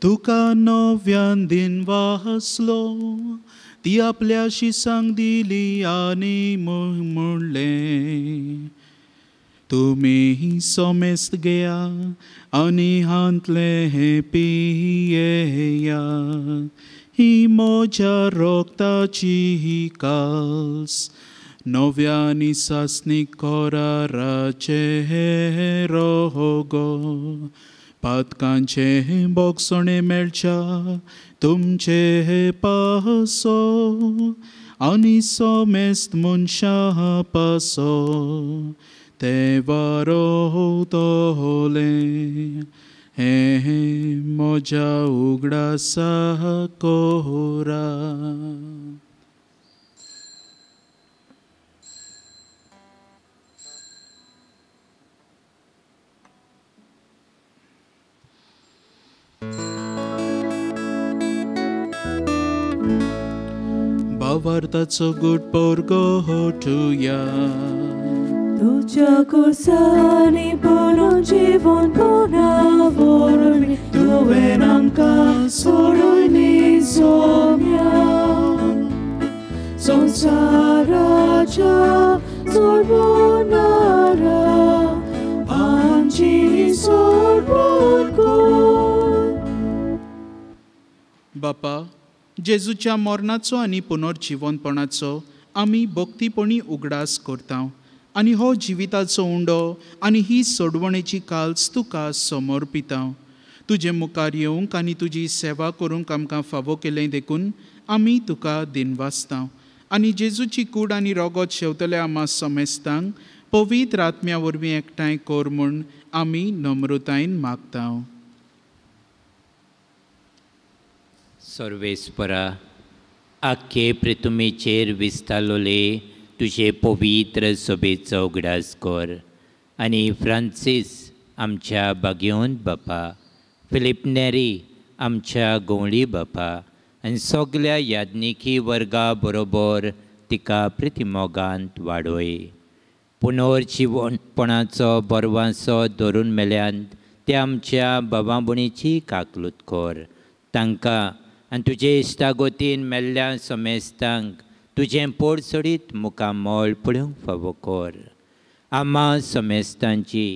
तुका नव्यान दिन वासलो. ती आपल्या शिसांक दिली आनी म्हणलें, तुमी समेस्त घेया आनी हांतले पियेया. ही म्हज्या रोगताची काल्स नव्यानी सासनीक कराराचे रोगो. पातकांचे बोगसणे मेळच्या तुमचे पासो आनी सोमेस्त मनशां पासो ते वारोतले हे म्हज्या उगडासा कोरा. भावार्थाचो गुट पोरगो होठुया. तुझ्या कुर्सानी पुनः जीवन पुन्हा वरणी तुवें आमकां सोडून सोम्या संसाराच्या सोडवणारा आमची सोडवण कर. बापा, जेजूच्या मरणाचो आनी पुनर्जीवनपणाचो आमी भक्तीपणी उगडास करता आनी हो जिविताचो उंडो आनी ही सोडवणेची काल्स तुका समर्पिता. तुजे मुखार येवंक आनी तुजी सेवा करूंक आमकां फावो केलें देखून आमी तुका दिनवासता आनी जेजूची कूड आनी रोगत शेवतले आमा समेस्तांक पवित्र आत्म्या वरवीं एकठांय कर म्हूण आमी नम्रतायेन मागता. सर्वेस्परा, आख्खे पृथ्वीचेर विस्तारलोले तुझे पवित्र सभेचो उगडास कर आनी फ्रांसीस आमच्या बागेवंत बापा, फिलिप नेरी आमच्या गवळी बापा आनी सगल्या याज्ञिकी वर्गा बरोबर तिका प्रतिमोगांत वाडोय. पुनर्जीवनपणाचो बरवांसो धरून मेल्यांत ते आमच्या बाबा भयणीची काकलूत कर. तांकां आनी तुजे इश्टागोतीन मेल्ल्या समेस्तांक तुजें पोट सोडीत मुखामोळ पळोवंक फावो कर. आमा समेस्तांची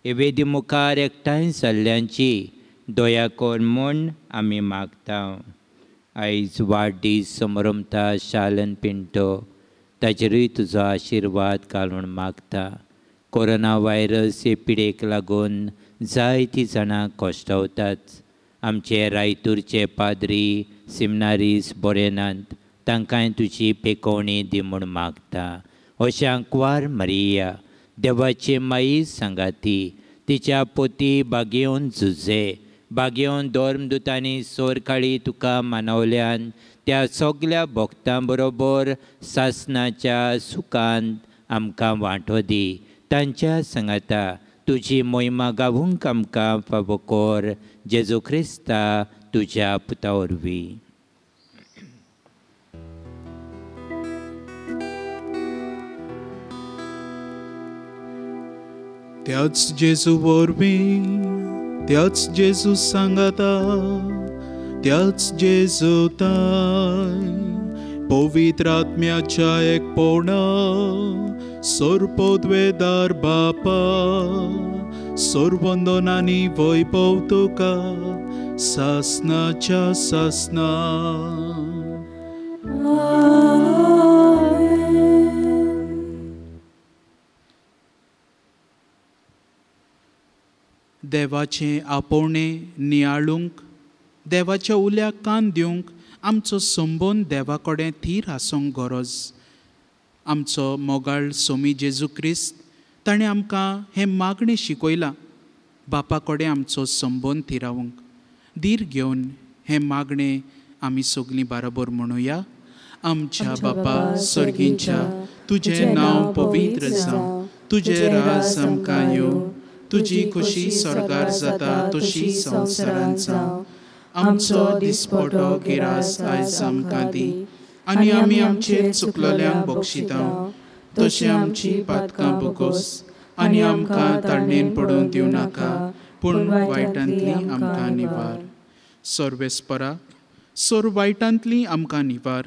वेदी मुखार एकठांय जाल्ल्यांची दया कर म्हूण आमी मागता. आयज वाडदीस समरमता शालन पिंटो, ताचेरूय तुजो आशिर्वाद घालून मागता. कोरोना व्हायरस हे पिडेक लागून जायतीं जाणां कश्टावतात. आमचे रायतूरचे पाद्री सिमनारीस बरे नात, तांकांय तुजी पेकोवणी दी म्हूण मागता. अशें आंकवार मरिया, देवाचे माई सांगाती, तिच्या पोती बागेवन झुजे, बागेवन धर्मदुतांनी सोर काळी तुका मानवल्यान त्या सगल्या भक्तां बरोबर सासणाच्या सुखांत आमकां वांटो दी. तांच्या सांगाता तुजी मोहिमा गावूंक आमकां फावो कर. जेजू क्रिस्ता तुज्या पुता वरवीं. त्याच जेजू वरवीं, त्याच जेजू सांगाता, त्याच जेजू ताय पवित्र आत्म्याच्या एकपणा सोरपोद्वेदार बापा सोरवंदनांनी वैभव तुका सासनाच्या सासना. देवाचें आपोवणें नियाळूंक, देवाच्या उल्याक कान दिवंक आमचो संबंद देवा कडेन थीर आसूंक गरज. आमचो मोगाळ सोमी जेजू क्रिस्त ताणें आमकां हें मागणें शिकयलां. बापा कडेन आमचो संबंद थिरावंक धीर घेवन हें मागणें आमी सगलीं बरोबर म्हणुया. आमच्या बापा सर्गींच्या, तुजें नांव पवित्र जावं, तुजें राज आमकां येवं, तुजी खुशी स्वर्गार जाता तशी संवसारांत जावं. आमचो दिसपटो गिरास आयज आमकां दी आनी आमी आमचेर चुकलोल्यांक बक्षिता तशें आमची पातकां बुकोस आनी आमकां ताळणेन पडून दिवं नाका, पूण वायटांतली आमकां निवार. सर्वेस्परा, सोर वायटांतली आमकां निवार.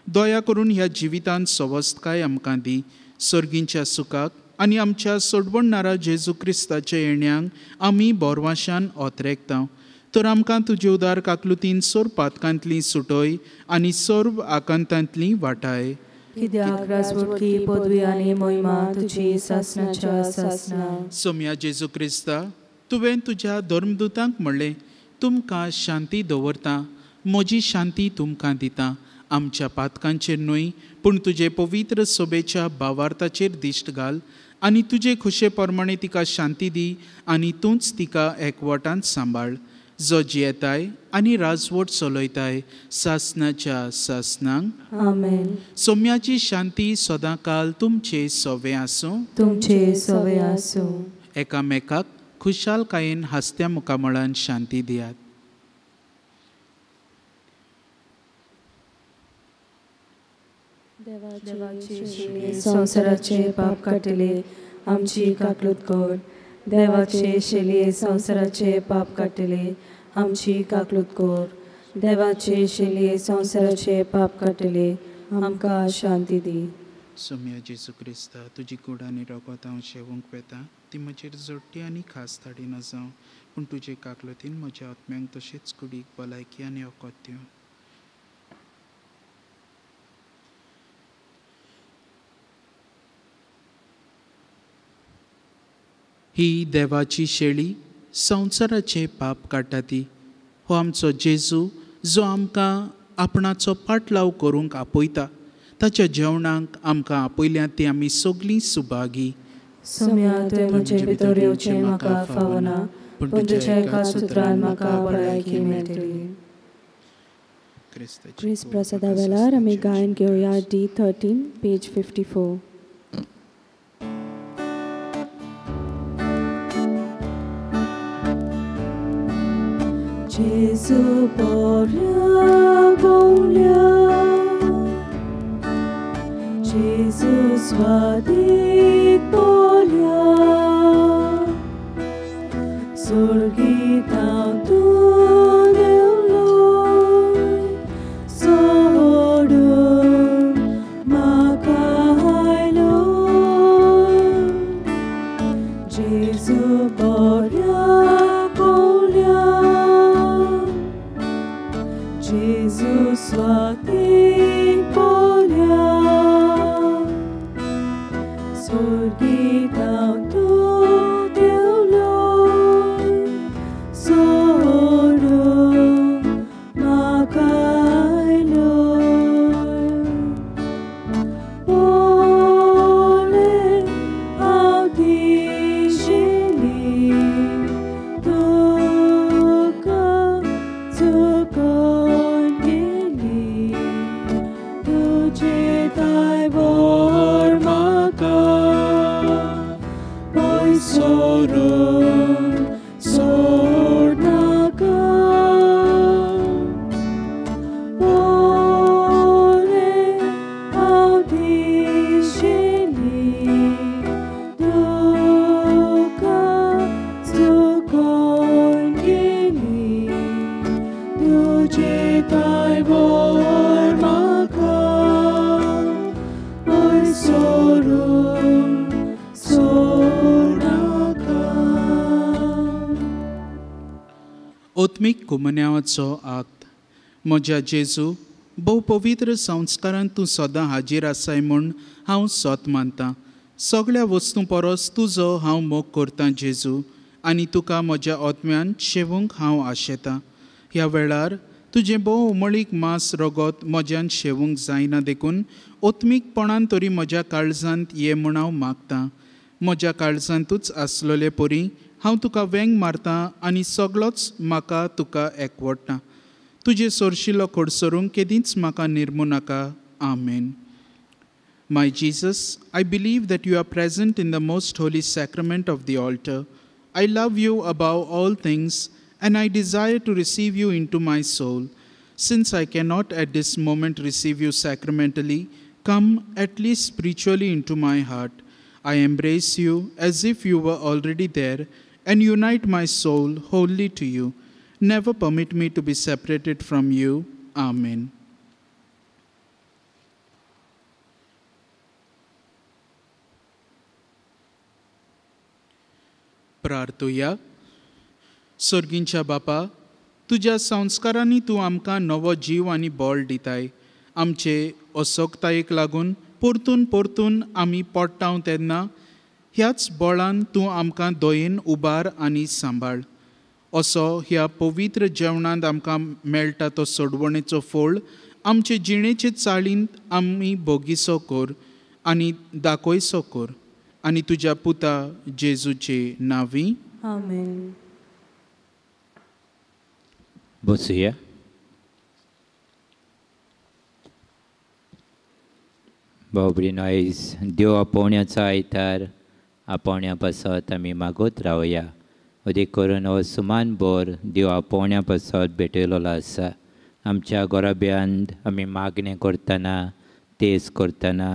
दया करून ह्या जिवितांत सवस्तकाय आमकां दी. सर्गींच्या सुखाक आनी आमच्या सोडवणणारा जेजू क्रिस्ताच्या येण्याक आमी बोरवाशान ओतरेकता. तर आमकां तुजे उदार काकलुतीन सोर पातकांतली सुटय आनी सोर्व आकांतांतली वाटाय. कित्याक राजवटकी पदवी आनी मोहिमा तुजी सासणाच्या सासना. सोम्या जेजू क्रिस्ता, तुवें तुज्या धर्मदुतांक म्हणलें, तुमकां शांती दवरता, म्हजी शांती तुमकां दिता. आमच्या पातकांचेर न्हय पूण तुजे पवित्र सोबेच्या भावार्थाचेर दिश्ट घाल आनी तुजे खुशे प्रमाणे तिका शांती दी आनी तूंच तिका एकवटान सांबाळ जो जियेताय आनी राजवट चलयताय सासनाच्या सासनांक आमेन. सोम्याची शांती सदां काल तुमचे सोवे आसूं. तुमचे सवे आसूं. एकामेकाक खुशालकायेन हस्त्या मुखामळान शांती दियात. संवसाराचे पाप काटिले आमची काकलूत कर. देवाचे शेलये संवसाराचे पाप काटिले आमची काकलूत कर. देवाचे शेलये संवसाराचे पाप काटिले आमकां शांती दी. सोम्या जेजू क्रिस्ता तुजी कूड आनी रगत हांव शेवूंक वेता ती म्हजेर जोडटी आनी खास थाडी नजावं पूण तुजे काकलतीन म्हज्या आत्म्यांक तशेंच कुडीक भलायकी आनी ओकोत दिवं. ही देवाची शेळी संवसाराचे पाप काडटा ती. हो आमचो जेजू जो आमकां आपणाचो पाटलाव करूंक आपयता ताच्या जेवणाक आमकां आपयल्या ती आमी सगळीं सुभागी. सोम्या तुवें म्हजे भितर येवचें म्हाका फावना पूण तुज्या एका सुत्रान म्हाका भलायकी मेळटली. क्रिस्त प्रसादा वेळार आमी गायन घेवया D13 page 54. Jesu bora gonglia, Jesu swadik bolia, sorgit tu deuloi, sodum makailoi, Jesu bora gonglia. Jesus swatik bolia, sorgit tu deuloi, sodum makailoi. Ole audishili tuka tuka Sorum sornaga, ole audishili duka tukongili dujitai vormaka, oi sorum ओत्मीक कुमन्यावाचो आक्त. म्हज्या जेजू भोव पवित्र संस्कारान तूं सदां हाजीर आसाय म्हूण हांव सोत मानतां. सगळ्या वस्तू परस तुजो हांव मोग करतां जेजू आनी तुका म्हज्या आत्म्यान शेवूंक हांव आशेतां. ह्या वेळार तुजें भोव उमळीक मांस रगत म्हज्यान शेवूंक जायना देखून ओत्मीकपणान तरी म्हज्या काळजांत ये म्हूण हांव मागतां. म्हज्या काळजांतूच आसलोले परी हांव तुका वेंग मारतां आनी सगळोच म्हाका तुका एकवटां. तुजे सोरशिल्लो खोडसरूंक केदींच म्हाका निर्मू नाका. आमेन. My Jesus, I believe that you are present in the most holy sacrament of the altar. I love you above all things and I desire to receive you into my soul. Since I cannot at this moment receive you sacramentally, come at least spiritually into my heart. I embrace you as if you were already there and unite my soul wholly to you. Never permit me to be separated from you. Amen. प्रार्थुया. सर्गींच्या बापा, तुज्या संस्कारांनी तूं आमकां नवो जीव आनी बळ दिताय. आमचे असोगतायेक लागून परतून परतून आमी पडटाव तेन्ना ह्याच बळान तूं आमकां दोयेन उबार आनी सांबाळ. असो ह्या पवित्र जेवणांत आमकां मेळटा तो सोडवणेचो फळ आमचे जिणेचे चाळींत आमी बोगिसो कोर आनी दाखोयसो कोर आनी तुज्या पुता जेजूचे नांवी आमेन. बसूया. भाव भयणीनो, आयज देव आपोवण्याचो आयतार आपोवण्या पासत आमी मागोत रावया. अदेक करून हो सुमान बोर देव आपोवण्या पासत भेटयलो आसा. आमच्या गोराब्यांत आमी मागणें करतना तेस करतना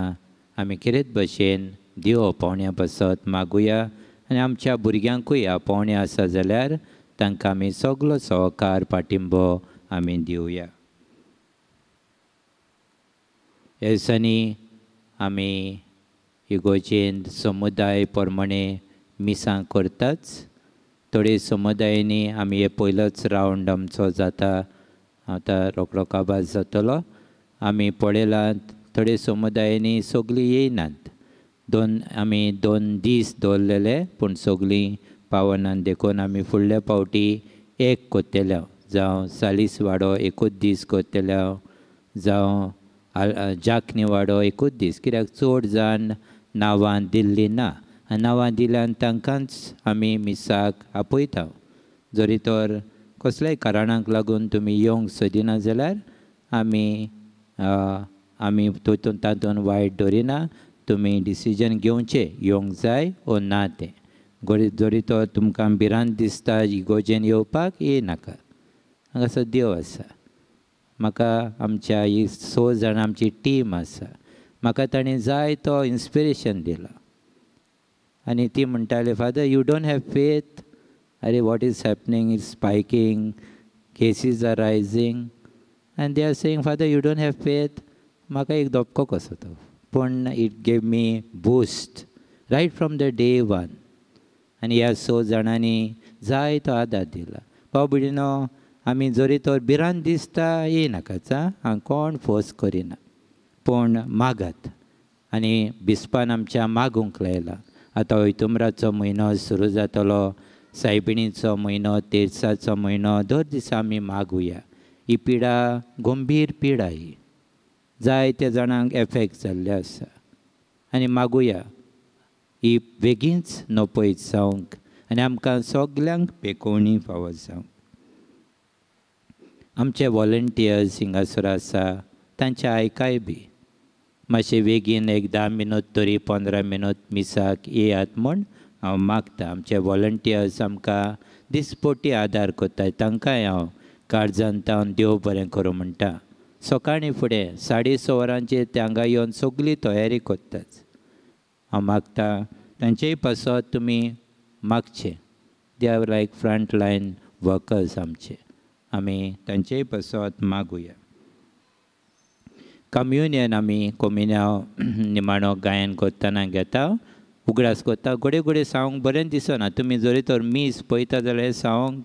आमी कितेंच भशेन देव आपोवण्या पासत मागुया आनी आमच्या भुरग्यांकूय आपोवणें आसा जाल्यार तांकां आमी सगलो सहकार पाठिंबो आमी दिवया. ह्या दिसांनी आमी इगोजेंत समुदाय प्रमाणे मिसां करताच. थोडे समुदायांनी आमी हे पयलोच रावंड आमचो जाता, आतां रोखडो काबार जातलो. आमी पळयलां थोडे समुदायांनी सगळीं येयनात. आमी 2 दीस दवरलेले पूण सगळीं पावनात. देखून आमी फुडल्या फावटी एक कोत्तेल्या, जावं सालीस वाडो एकूच दीस कोत्तेल्या, जावं जाकनी वाडो एकूच दीस, कित्याक चड जाण नांवां दिल्लीं ना. नांवां दिल्यान तांकांच आमी मिसाक आपयता. जरी तर कसल्याय कारणांक लागून तुमी येवंक सोदिना जाल्यार आमी तातूंत वायट धरिना. तुमी डिसिजन घेवचें येवंक जाय ओ ना तें. जरी तर तुमकां भिरांत दिसता इगोजेन येवपाक, येयनाका. हांगासर देव आसा. म्हाका आमच्या ही 6 जाणां आमची टीम आसा. म्हाका ताणें जाय तो इन्स्पिरेशन दिला आनी ती म्हणटाली, father you don't have faith. अरे what is happening, is spiking, cases are rising and they are saying father you don't have faith. म्हाका एक धपको कसो तो, पूण it gave me boost right from the day 1. आनी ह्या 6 जाणांनी जाय तो आदार दिला. भाव भयणीनो, आमी जरी तर भिरांत दिसता येयनाकाच, हांव कोण फोर्स करिना, पूण मागात. आनी बिस्पान आमच्या मागूंक लायला. आतां ऑयतुंबराचो म्हयनो सुरू जातलो, सायबिणीचो म्हयनो, तेर्साचो म्हयनो, दर दिसा आमी मागुया. ही पिडा गंभीर पिडा, ही जायत्या जाणांक एफेक्ट जाल्ले आसा. आनी मागुया ही बेगीनच नपयत जावंक आनी आमकां सगल्यांक पेकोवणी फावो जावंक. आमचे वॉलंटियर्स हिंगासर आसा, तांचे आयकाय बी. मातशें बेगीन एक 10 मिनट तरी 15 मिनट मिसाक येयात म्हूण हांव मागता. आमचे वॉलंटियर्स आमकां दिसपोटी आदार कोत्ताय, तांकांय हांव काळजांतावन देव बरें करूं म्हणटा. सकाळीं फुडें 6:30 वरांचेर ते हांगा येवन सगळी तयारी कोत्तात. हांव मागता तांचेय पासत तुमी मागचे. They are like front line workers आमचे. आमी तांचेय पासत मागुया. कम्युनियन आमी कोमिन्यांव निमाणो गायन करतना घेता, उगडास करता. घोडे घोडे सांगूंक बरें दिसना. तुमी जरी तर मीस पळयता जाल्यार सांगूंक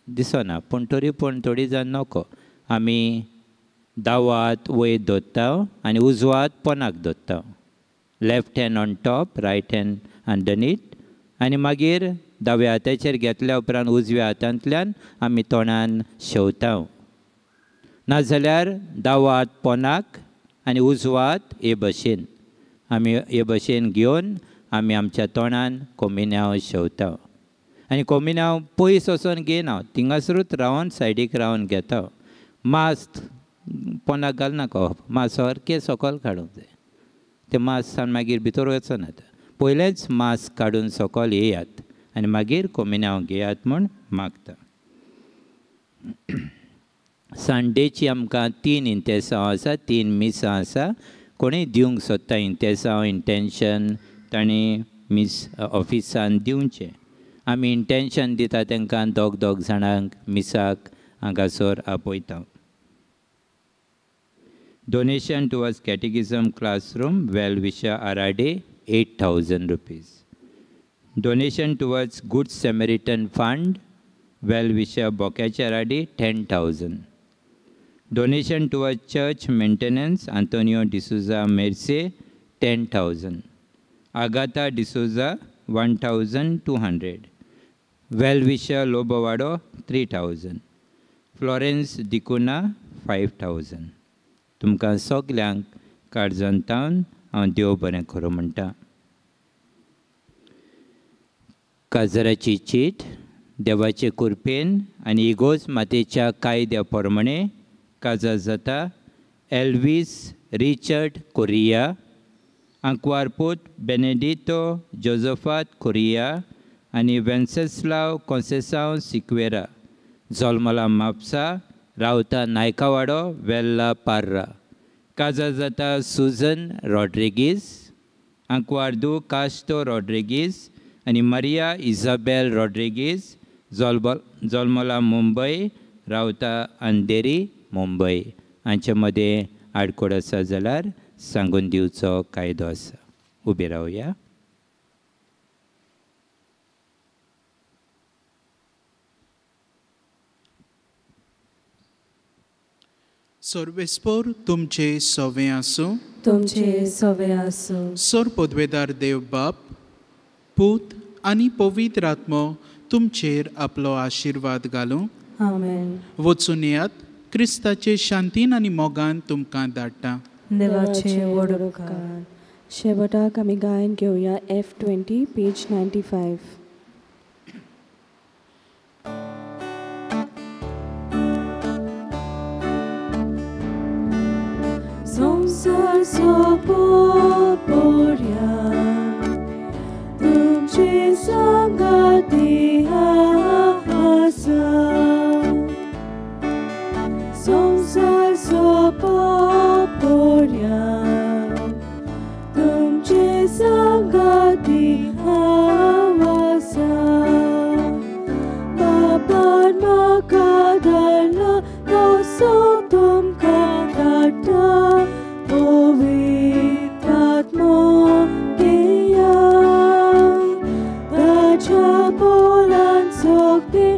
दिसना, पूण तरी पूण थोडी जाण नोको. आमी दावो हात वयर दवरता आनी उजवो हात पोनाक दवरता. Left hand on top, right hand underneath. आनी मागीर दाव्या हाताचेर घेतल्या उपरांत उजव्या हातांतल्यान आमी तोंडान शेवता. नाजाल्यार दावो हात पोनाक आनी उजवो हात हे भशेन. आमी हे भशेन घेवन आमी आमच्या तोंडान कोमिन्यांव शेवता. आनी कोमिन्यांव पयस वचोन घेयना, थिंगासरूच रावन सायडीक रावन घेता. मास्क पोनाक घालनाका, मास्क सारकें सकयल काडूंक जाय. ते मास्क मागीर भितर वचनात. पयलेंच मास्क काडून सकयल येयात आनी मागीर कोमिन्यांव घेयात म्हूण मागता. संडेची आमकां 3 इंतेसांव आसा, 3 मिसां आसा. कोणूय दिवंक सोदता इंतेसांव, इंटेंशन तांणी मिस ऑफिसान दिवचें. आमी इंटेंशन दिता तांकां दोग जाणांक मिसाक हांगासर आपयता. Donation towards catechism classroom well wisher Arade 8,000 rupees. Donation towards Good Samaritan Fund, well-wisher Bokachi Aradi 10,000. Donation towards church maintenance Antonio D'Souza Merce 10,000. Agatha D'Souza 1,200. Well-wisher Lobovado 3,000. Florence Dicuna 5,000. तुमकां सगल्यांक काळजांतावन हांव देव बरें करूं म्हणटा. काजराची चीट देवाचे कृपेन आनी इगोज मातेच्या कायद्या प्रमाणे काजार जाता Elvis Richard Korea, आंकवारपूत Benedetto जोझफात Korea आनी वेन्सेस्लाव कॉन्सेसांव सिक्वेरा, जल्मला म्हापसा, रावता नायकावाडो, वेल्ला पार्रा. काजार जाता सुझन रॉड्रिगीज, आंकवारदू कास्टो रॉड्रिगीज आनी मारिया इजाबेल रॉड्रिगीज, जल्मला मुंबय, रावता अंधेरी, मुंबय. हांचे मदें आडकोड आसा जाल्यार सांगून दिवचो कायदो आसा. उबे रावया. सर्वेस्पोर तुमचे सवे आसूं. तुमचे सवे आसूं. सोर पदवेदार देव बाप, पूत आनी पवित्र आत्मो तुमचेर आपलो आशिर्वाद घालूं. आमेन. वचून येयात. क्रिस्ताचे शांतीन आनी मोगान तुमकां धाडटा. देवाचे व्हड उपकार. शेवटाक आमी गायन घेवया F20 पेज 95. संसार सोंपोऱ्या तुमची संगती आसा. संसार सोंपोऱ्या तुमची संगती आसा. बापान म्हाका धाडला तसो तुमकां धाडटा. पवित्र आत्मो घेया ताच्या पोलान सोगली